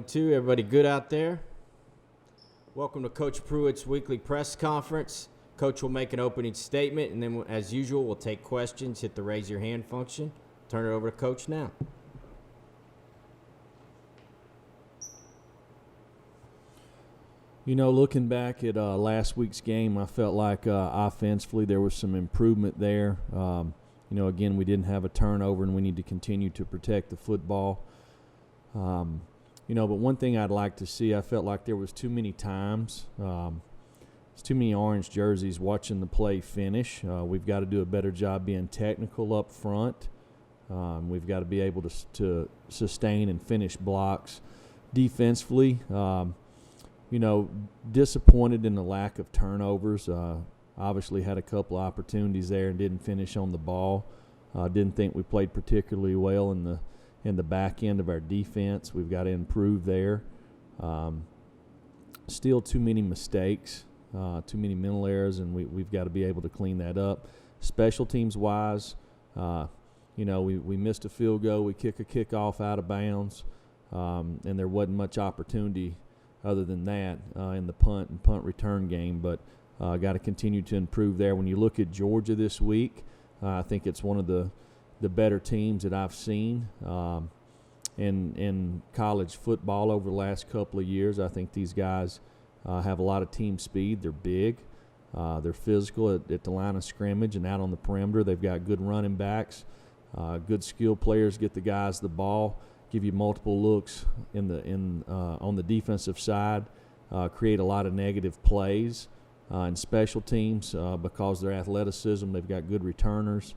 Two, everybody good out there? Welcome to Coach Pruitt's weekly press conference. Coach will make an opening statement, and then, as usual, we'll take questions. Hit the raise your hand function. Turn it over to Coach now. You know, looking back at last week's game, I felt like offensively there was some improvement there. Again, we didn't have a turnover, and we need to continue to protect the football. But one thing I'd like to see, I felt like there was too many times, too many orange jerseys watching the play finish. We've got to do a better job being technical up front. We've got to be able to sustain and finish blocks defensively. Disappointed in the lack of turnovers. Obviously had a couple of opportunities there and didn't finish on the ball. Didn't think we played particularly well in the back end of our defense. We've got to improve there. Still too many mistakes, too many mental errors, and we've got to be able to clean that up. Special teams wise, we missed a field goal. We kick a kickoff out of bounds, and there wasn't much opportunity other than that in the punt and punt return game. But got to continue to improve there. When you look at Georgia this week, I think it's one of the better teams that I've seen in college football over the last couple of years. I think these guys have a lot of team speed. They're big. They're physical at the line of scrimmage and out on the perimeter. They've got good running backs, good skill players, get the guys the ball, give you multiple looks on the defensive side, create a lot of negative plays. In special teams, because of their athleticism, they've got good returners.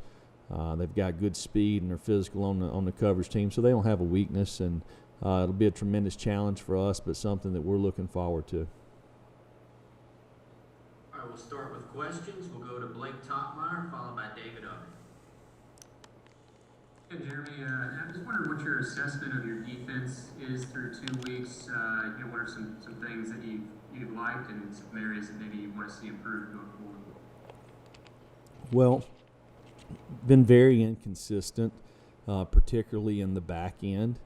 They've got good speed, and they're physical on the coverage team, so they don't have a weakness, and it'll be a tremendous challenge for us, but something that we're looking forward to. All right, we'll start with questions. We'll go to Blake Topmeyer, followed by David Oven. Hey, Jeremy, I'm just wondering what your assessment of your defense is through 2 weeks. What are some things that you've liked and some areas that maybe you want to see improved going forward? Well, been very inconsistent, particularly in the back end.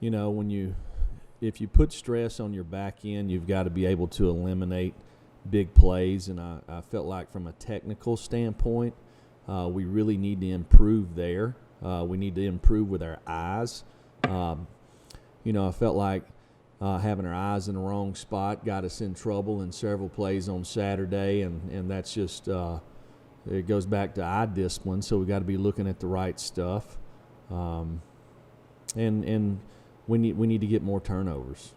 If you put stress on your back end, you've got to be able to eliminate big plays, and I felt like from a technical standpoint, we really need to improve there. We need to improve with our eyes. I felt like having our eyes in the wrong spot got us in trouble in several plays on Saturday, and that's just it goes back to eye discipline. So we got to be looking at the right stuff, and we need to get more turnovers.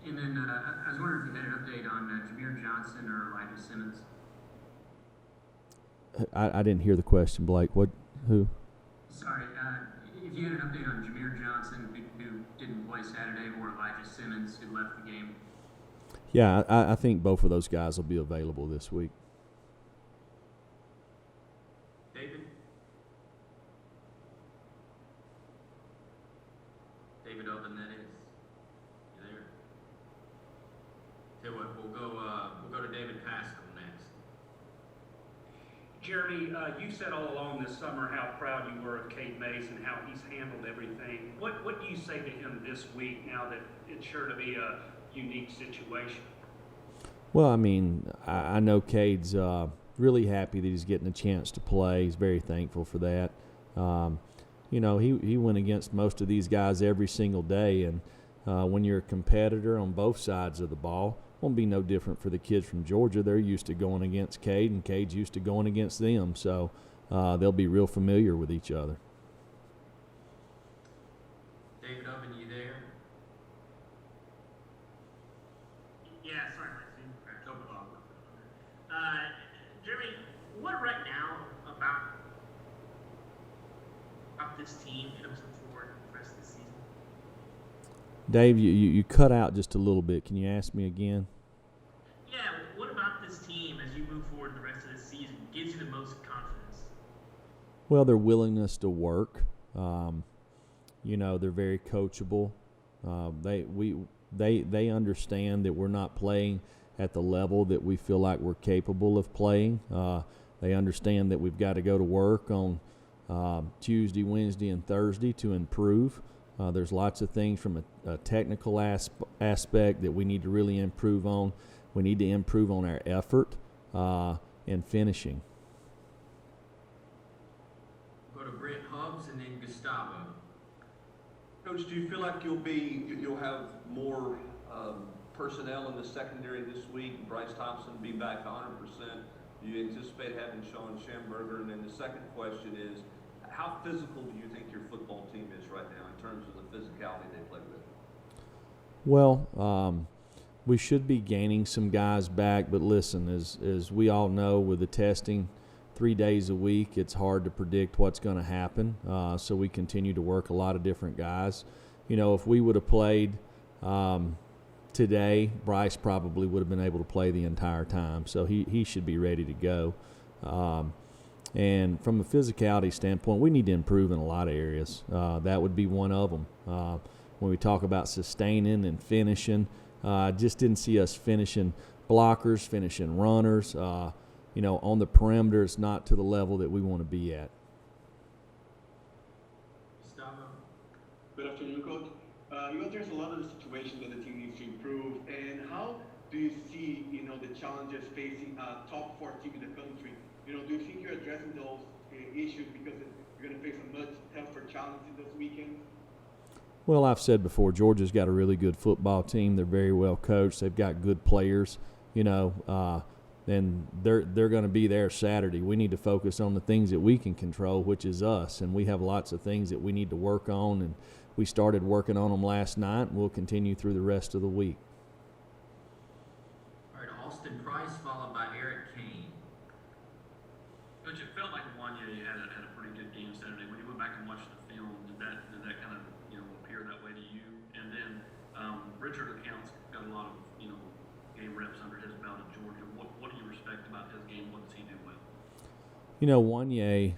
And then I was wondering if you had an update on Jameer Johnson or Elijah Simmons. I didn't hear the question, Blake. Who? Sorry, if you had an update on Jameer Johnson, who didn't play Saturday, or Elijah Simmons, who left the game. Yeah, I think both of those guys will be available this week. David? David Oven, that is. You there? Tell you what, we'll go to David Pascal next. Jeremy, you said all along this summer how proud you were of Cade Mason, how he's handled everything. What do you say to him this week now that it's sure to be a unique situation? Well, I know Cade's really happy that he's getting a chance to play. He's very thankful for that. He went against most of these guys every single day, and when you're a competitor on both sides of the ball, it won't be no different for the kids from Georgia. They're used to going against Cade, and Cade's used to going against them, so they'll be real familiar with each other. David Oven, you there? Yeah, sorry, my Zoom crashed. No problem. Jeremy, what right now about this team and looking forward to the rest of the season? Dave, you cut out just a little bit. Can you ask me again? Yeah, what about this team as you move forward the rest of the season gives you the most confidence? Well, their willingness to work. They're very coachable. They understand that we're not playing at the level that we feel like we're capable of playing. They understand that we've got to go to work on Tuesday, Wednesday, and Thursday to improve. There's lots of things from a technical aspect that we need to really improve on. We need to improve on our effort and finishing. Go to Brent Hubbs and then Gustavo. Coach, do you feel like you'll have more personnel in the secondary this week? Bryce Thompson be back 100%. Do you anticipate having Sean Schamberger? And then the second question is, how physical do you think your football team is right now in terms of the physicality they play with? Well, we should be gaining some guys back, but listen, as we all know, with the testing 3 days a week, it's hard to predict what's going to happen. So we continue to work a lot of different guys. You know, if we would have played today, Bryce probably would have been able to play the entire time. So he should be ready to go. And from a physicality standpoint, we need to improve in a lot of areas. That would be one of them. When we talk about sustaining and finishing, I just didn't see us finishing blockers, finishing runners. You know, on the perimeter, it's not to the level that we want to be at. Gustavo. Good afternoon, Coach. You know, there's a lot of situations that the team needs to improve. And how do you see, you know, the challenges facing a top 4 team in the country? You know, do you think you're addressing those issues because you're going to face a much tougher challenge in those weekends? Well, I've said before, Georgia's got a really good football team. They're very well coached. They've got good players, you know, and they're going to be there Saturday. We need to focus on the things that we can control, which is us, and we have lots of things that we need to work on, and we started working on them last night, and we'll continue through the rest of the week. All right, Austin Price followed by Eric Kane. Coach, it felt like Wanye had a pretty good game Saturday. When you went back and watched the film, did that kind of appear that way to you? And then Richard Accounts got a lot of game reps under his belt at Georgia. What do you respect about his game? What does he do well? You know, Wanye,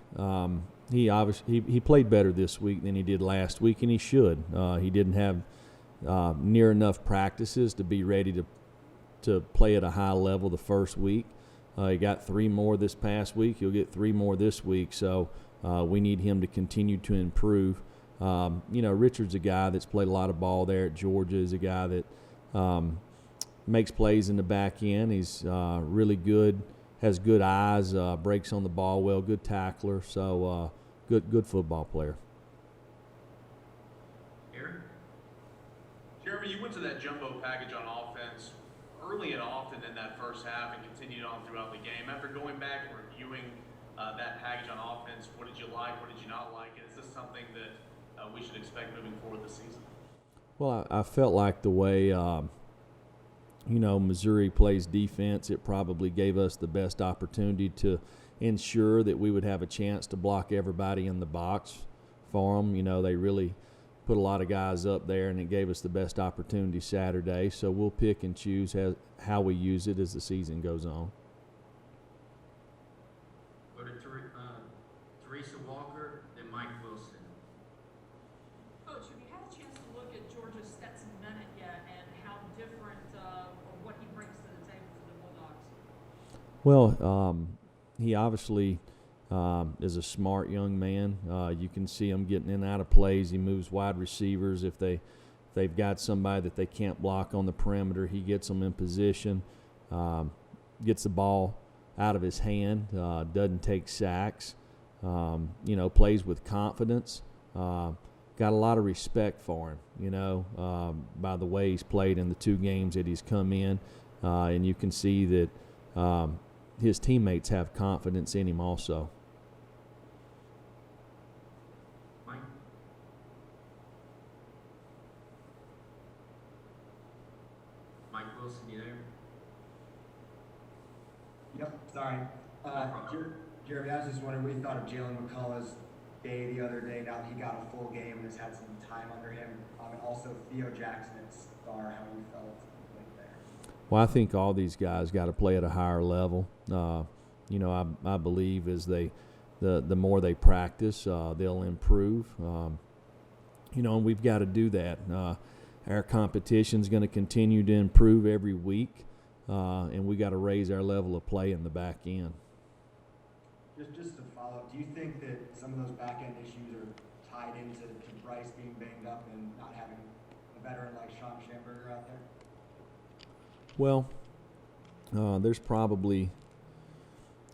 he played better this week than he did last week, and he should. He didn't have near enough practices to be ready to play at a high level the first week. He got 3 more this past week. He'll get 3 more this week. So we need him to continue to improve. Richard's a guy that's played a lot of ball there at Georgia. He's a guy that makes plays in the back end. He's really good, has good eyes, breaks on the ball well, good tackler. So good football player. Eric? Jeremy, you went to that jumbo package on offense early and often in that first half and continued on throughout the game. After going back and reviewing that package on offense, what did you like, what did you not like? And is this something that we should expect moving forward this season? Well, I felt like the way, Missouri plays defense, it probably gave us the best opportunity to ensure that we would have a chance to block everybody in the box for them. You know, they really put a lot of guys up there, and it gave us the best opportunity Saturday. So we'll pick and choose how we use it as the season goes on. Go to Teresa Walker, then Mike Wilson. Coach, have you had a chance to look at Georgia's Stetson Bennett yet and how different or what he brings to the table for the Bulldogs? Well, he obviously is a smart young man. You can see him getting in and out of plays. He moves wide receivers. If they've got somebody that they can't block on the perimeter, he gets them in position, gets the ball out of his hand, doesn't take sacks, plays with confidence. Got a lot of respect for him, by the way he's played in the 2 games that he's come in. And you can see that his teammates have confidence in him also. Mike? Mike Wilson, you there? Yep, sorry. Jeremy, I was just wondering what you thought of Jalen McCullough's day the other day. Now that he got a full game and has had some time under him. And also Theo Jackson at Star, how you felt there. Well, I think all these guys got to play at a higher level. I believe as the more they practice, they'll improve. And we've got to do that. Our competition's going to continue to improve every week, and we got to raise our level of play in the back end. Just to follow up, do you think that some of those back end issues are tied into Bryce being banged up and not having a veteran like Sean Schamberger out there? Well, there's probably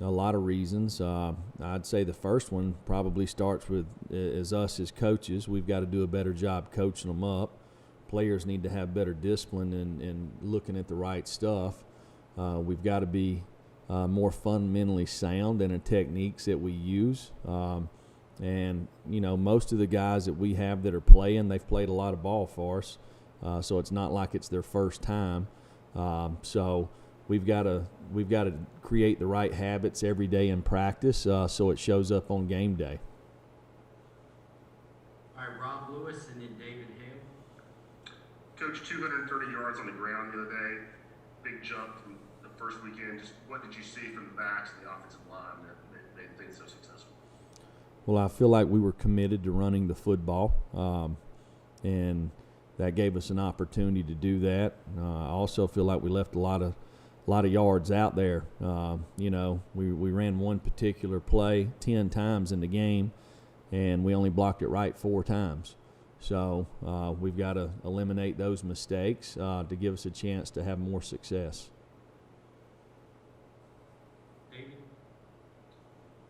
a lot of reasons. I'd say the first one probably starts with is us as coaches. We've got to do a better job coaching them up. Players need to have better discipline and looking at the right stuff. We've got to be more fundamentally sound in the techniques that we use. And, you know, most of the guys that we have that are playing, they've played a lot of ball for us. So it's not like it's their first time. So we've got to create the right habits every day in practice so it shows up on game day. All right, Rob Lewis and then David Hale. Coach, 230 yards on the ground the other day, big jump from the first weekend. Just what did you see from the backs and the offensive line that made things so successful? Well, I feel like we were committed to running the football, and that gave us an opportunity to do that. I also feel like we left a lot of yards out there. You know, we ran one particular play 10 times in the game, and we only blocked it right 4 times. So we've got to eliminate those mistakes to give us a chance to have more success. David?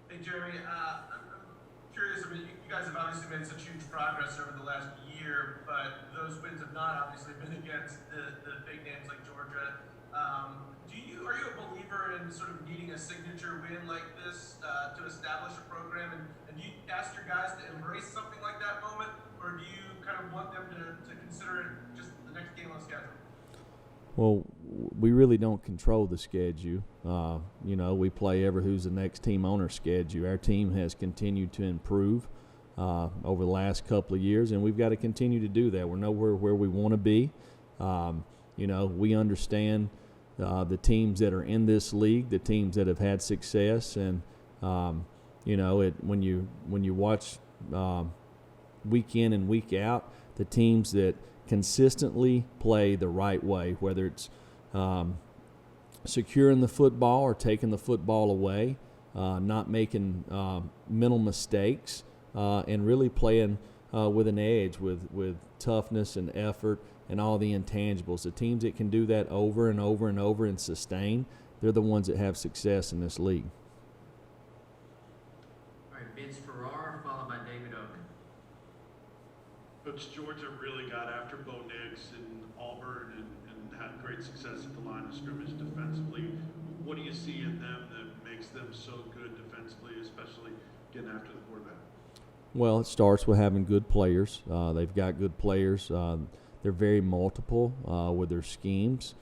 Hey, Jeremy, I'm curious. I mean, you guys have obviously made such huge progress over the last year, but those wins have not obviously been against the big names like Georgia. Are you a believer in sort of needing a signature win like this to establish a program? And do you ask your guys to embrace something like that moment, or do you kind of want them to consider it just the next game on schedule? Well, we really don't control the schedule. You know, we play who's the next team on our schedule. Our team has continued to improve over the last couple of years, and we've got to continue to do that. We're nowhere where we want to be. You know, we understand the teams that are in this league, the teams that have had success, and you know, when you watch week in and week out, the teams that consistently play the right way, whether it's securing the football or taking the football away, not making mental mistakes, and really playing with an edge, with toughness and effort and all the intangibles. The teams that can do that over and over and over and sustain, they're the ones that have success in this league. All right, Vince Ferrara, followed by David Oken. Coach, Georgia really got after Bo Nix and Auburn and had great success at the line of scrimmage defensively. What do you see in them that makes them so good defensively, especially getting after the quarterback? Well, it starts with having good players. They've got good players. They're very multiple with their schemes.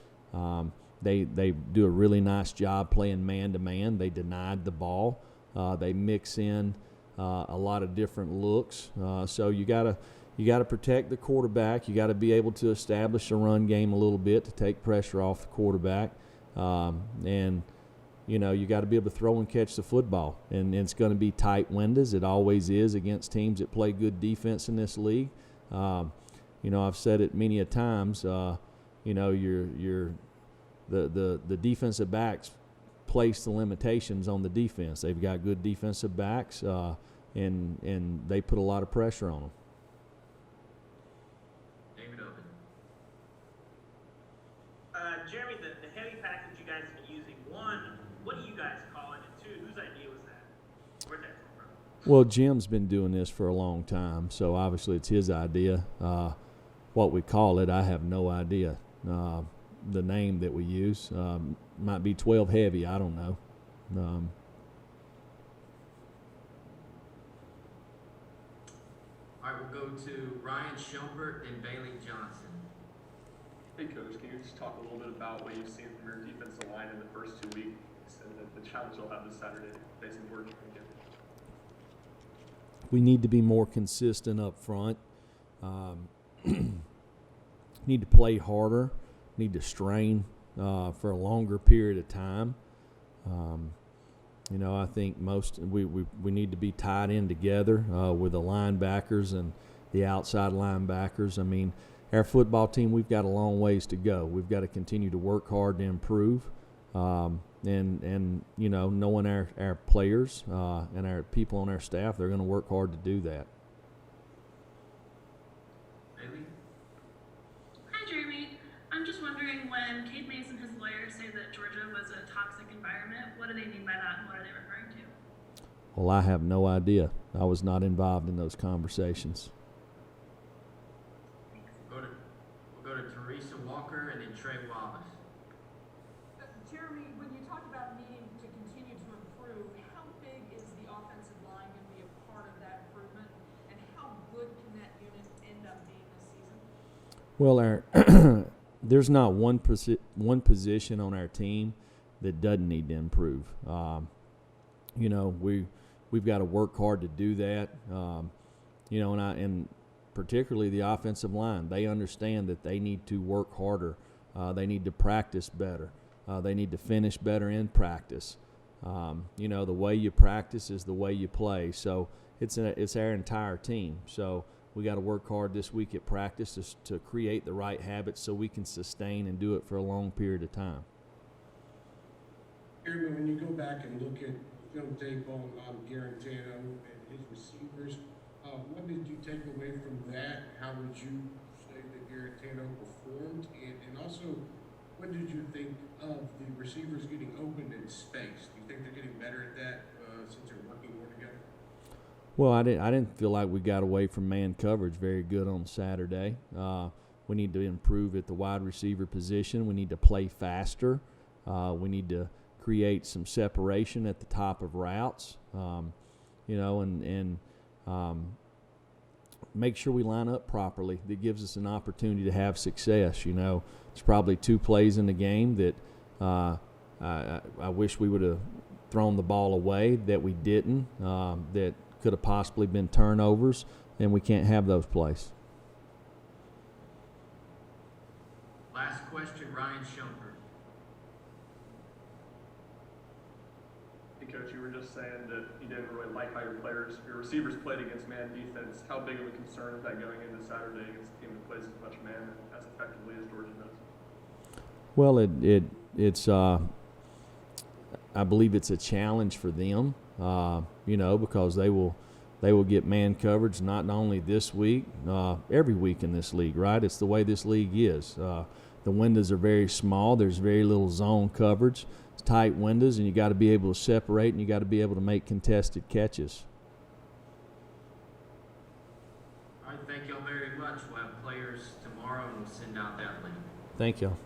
They do a really nice job playing man-to-man. They denied the ball. They mix in a lot of different looks. So you gotta protect the quarterback. You got to be able to establish a run game a little bit to take pressure off the quarterback. And you know, you got to be able to throw and catch the football. And it's going to be tight windows. It always is against teams that play good defense in this league. You know, I've said it many a times. You know, the defensive backs place the limitations on the defense. They've got good defensive backs, and they put a lot of pressure on them. David Oken. Jeremy, the heavy package you guys have been using, one, what do you guys call it? And two, whose idea was that? Where'd that come from? Well, Jim's been doing this for a long time, so obviously it's his idea. What we call it, I have no idea. The name that we use might be 12 heavy. I don't know. All right, we'll go to Ryan Schumpert and Bailey Johnson. Hey, Coach, can you just talk a little bit about what you've seen from your defensive line in the first 2 weeks and the challenge you'll have this Saturday facing Georgia again? We need to be more consistent up front. Need to play harder. Need to strain for a longer period of time. You know, I think we need to be tied in together with the linebackers and the outside linebackers. I mean, our football team, we've got a long ways to go. We've got to continue to work hard to improve. And you know, knowing our players and our people on our staff, they're going to work hard to do that. Jeremy. I'm just wondering, when Kate Mace and his lawyers say that Georgia was a toxic environment, what do they mean by that, and what are they referring to? Well, I have no idea. I was not involved in those conversations. We'll go to Teresa Walker and then Trey Wallace. Jeremy, when you talk about needing to continue to improve, how big is the offensive line going to be a part of that improvement, and how good can that unit end up being this season? Well, there's not one position on our team that doesn't need to improve. You know, we've got to work hard to do that. You know, and particularly the offensive line, they understand that they need to work harder. They need to practice better. They need to finish better in practice. You know, the way you practice is the way you play. So it's our entire team. So we got to work hard this week at practice to create the right habits so we can sustain and do it for a long period of time. Jeremy, when you go back and look at film tape on Garantano and his receivers, what did you take away from that? How would you say that Garantano performed? And also, what did you think of the receivers getting open in space? Do you think they're getting better at that since they're working more together? Well, I didn't feel like we got away from man coverage very good on Saturday. We need to improve at the wide receiver position. We need to play faster. We need to create some separation at the top of routes, you know, and make sure we line up properly. That gives us an opportunity to have success. You know, there's probably 2 plays in the game that I wish we would have thrown the ball away that we didn't, that could have possibly been turnovers, and we can't have those plays. Last question, Ryan Shumpert. Hey, Coach, you were just saying that you didn't really like how your receivers played against man defense. How big of a concern is that going into Saturday against a team that plays as much man as effectively as Georgia does? Well, it's I believe it's a challenge for them, you know, because they will get man coverage not only this week, every week in this league, right? It's the way this league is. The windows are very small. There's very little zone coverage. It's tight windows, and you got to be able to separate, and you got to be able to make contested catches. All right, thank y'all very much. We'll have players tomorrow, and we'll send out that link. Thank y'all.